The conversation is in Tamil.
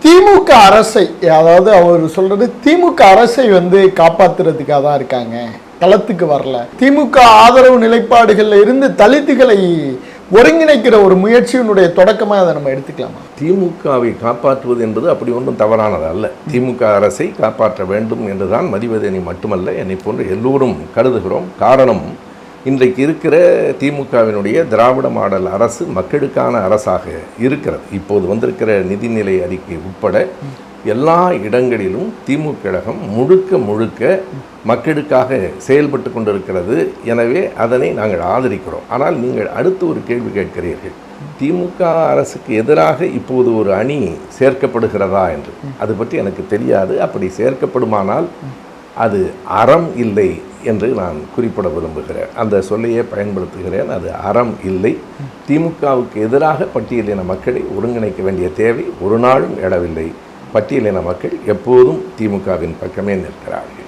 திமுக அரசை, அதாவது அவர் சொல்றது திமுக அரசை காப்பாத்துறதுக்காக தான் இருக்காங்க, களத்துக்கு வரல. திமுக ஆதரவு நிலைப்பாடுகள்ல இருந்து தலித்துகளை ஒருங்கிணைக்கிற ஒரு முயற்சியினுடைய தொடக்கமாக அதை நம்ம எடுத்துக்கலாமா? திமுகவை காப்பாற்றுவது என்பது அப்படி ஒன்றும் தவறானது அல்ல. திமுக அரசை காப்பாற்ற வேண்டும் என்றுதான் மதிவதனி மட்டுமல்ல என்னை போன்ற எல்லோரும் கருதுகிறோம். காரணம், இன்றைக்கு இருக்கிற திமுகவினுடைய திராவிட மாடல் அரசு மக்களுக்கான அரசாக இருக்கிறது. இப்போது வந்திருக்கிற நிதிநிலை அறிக்கை உட்பட எல்லா இடங்களிலும் திமுக கழகம் முழுக்க மக்களுக்காக செயல்பட்டு கொண்டிருக்கிறது. எனவே அதனை நாங்கள் ஆதரிக்கிறோம். ஆனால் நீங்கள் அடுத்து ஒரு கேள்வி கேட்கிறீர்கள், திமுக அரசுக்கு எதிராக இப்போது ஒரு அணி சேர்க்கப்படுகிறதா என்று. அது பற்றி எனக்கு தெரியாது. அப்படி சேர்க்கப்படுமானால் அது அறம் இல்லை என்று நான் குறிப்பிட விரும்புகிறேன். அந்த சொல்லையே பயன்படுத்துகிறேன். அது அறம் இல்லை. திமுகவுக்கு எதிராக பட்டியலின மக்களை ஒருங்கிணைக்க வேண்டிய தேவை ஒரு நாளும் எழவில்லை. பட்டியலின மக்கள் எப்போதும் திமுகவின் பக்கமே நிற்கிறார்கள்.